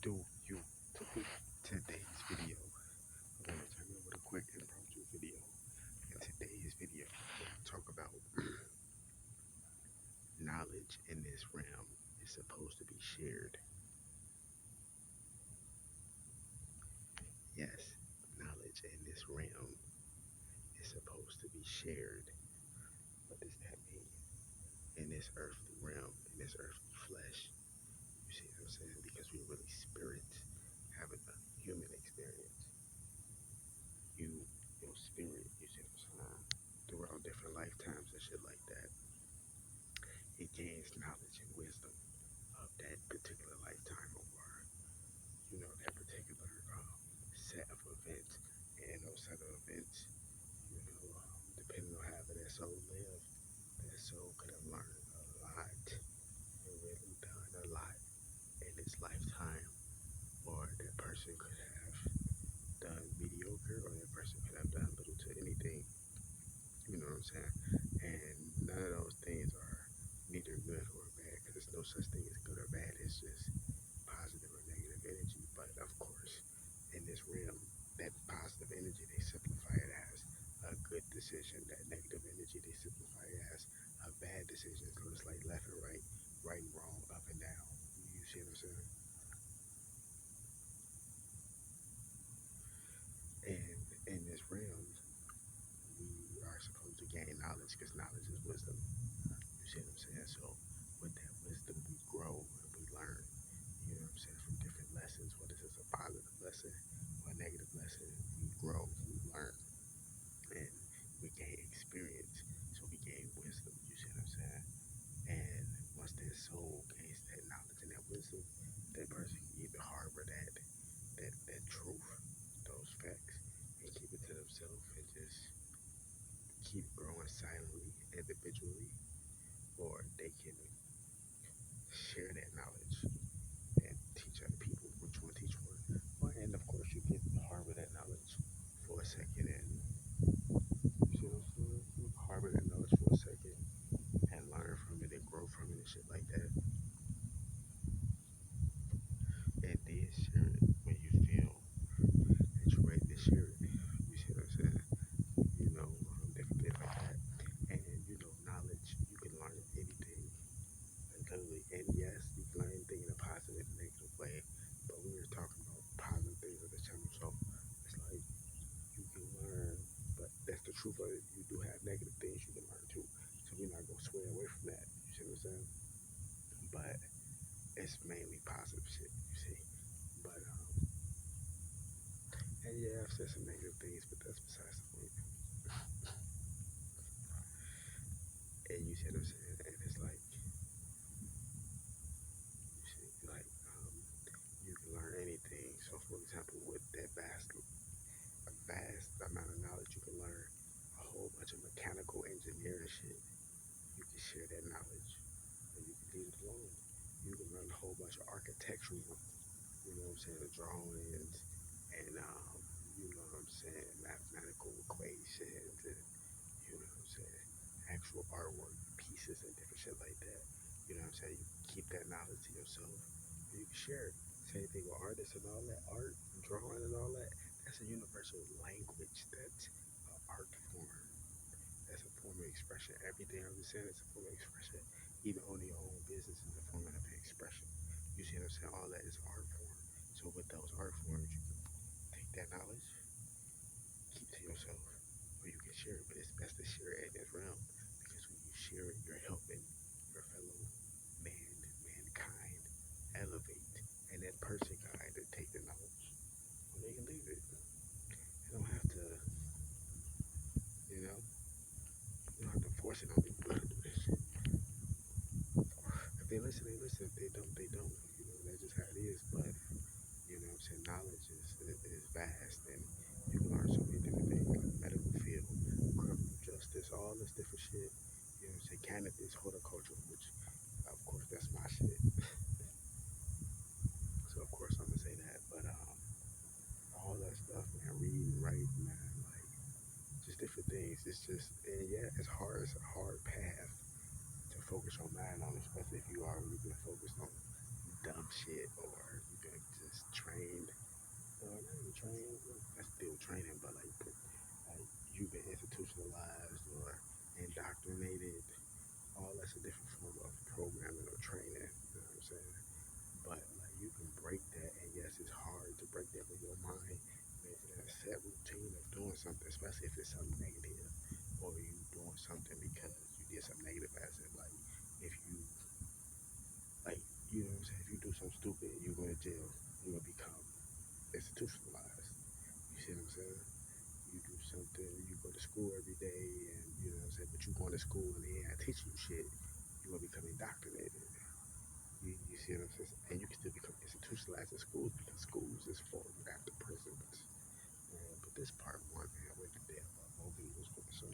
do you today's video? I'm going to turn over a quick impromptu video. In today's video, we're going to talk about knowledge in this realm is supposed to be shared. Yes, knowledge in this realm is supposed to be shared. What does that mean? In this earthly realm, in this earthly flesh, you see what I'm saying? Because we're really spirits having a human experience. Your spirit, you see what I'm saying? Throughout different lifetimes and shit like that, it gains knowledge and wisdom of that particular lifetime or that particular set of events. And those set of events, depending on how that soul lived, that soul could have learned a lot and really done a lot in its lifetime, or that person could have done mediocre, or that person could have done little to anything. You know what I'm saying? And none of those things are neither good or bad, because there's no such thing as good or bad. It's just positive or negative energy. But of course, in this realm, that positive energy, they simplify it as a good decision. That negative energy, they simplify it as a bad decision. So it's like left and right, right and wrong, up and down. You see what I'm saying? And in this realm, we are supposed to gain knowledge, because knowledge is wisdom. You see what I'm saying? So with that wisdom, we grow and we learn. You know what I'm saying? From different lessons, whether it's a positive lesson or a negative lesson, we grow, we learn, and we gain experience. So we gain wisdom. You see what I'm saying? And once that soul gains that knowledge and that wisdom, that person can either harbor that truth, those facts, and keep it to themselves and just keep growing silently, individually, or they can share that knowledge and teach other people, which one teach one. Well, and of course, you can harbor that knowledge for a second, and you see what I'm saying? You harbor that knowledge for a second and learn from it and grow from it and shit like that. And then share it when you feel that you're ready to share it. You see what I'm saying? Different things like that. And knowledge, you can learn anything, literally. And yes, you can learn anything in a positive and negative way. But we were talking about positive things on this channel, so it's like you can learn, but that's the truth of it. You do have negative things you can learn too. So we're not gonna sway away from that. You see what I'm saying? But it's mainly positive shit, you see. But and yeah, I've said some negative things, but that's besides the point. And you see what I'm saying? And it's like you can learn anything. So for example, with that vast amount of knowledge, you can learn a whole bunch of mechanical engineering shit. You can share that knowledge, or you can leave it alone. You can learn a whole bunch of architectural, drawings, and mathematical equations, and actual artwork pieces and different shit like that. You know what I'm saying? You can keep that knowledge to yourself, and you can share it. Same thing with artists and all that, art, drawing and all that. That's a universal language. That's an art form. That's a form of expression. Everything I'm saying is a form of expression. Even owning your own business is a form of expression. You see what I'm saying? All that is art form. So with those art forms, you can take that knowledge, keep to yourself, or you can share it. But it's best to share it in this realm, because when you share it, you're helping your fellow mankind elevate, and that person can either take the knowledge or they can leave it. You don't have to, you don't have to force it on people to do this shit. If they listen, they listen. If they don't, they don't. That's just how it is. But knowledge is vast, and you can learn so many different things, like medical field, criminal justice, all this different shit. Cannabis, horticulture, which of course that's my shit. So of course I'm gonna say that. But all that stuff, man, reading, writing, man, like just different things. It's just, and yeah, it's hard. It's a hard path to focus your mind on, especially if you already been focused on dumb shit, or you've been just That's if it's something negative, or you doing something because you did something negative. As in, like, if you, like, you know what I'm saying, if you do something stupid, you go to jail, you will become institutionalized. You see what I'm saying? You do something, you go to school every day, and you know what I'm saying, but you going to school and they ain't teaching you shit, you will become indoctrinated. You see what I'm saying? And you can still become institutionalized in schools because schools is formed after prisons. Man, but this part one, man, I went to damn movie was going so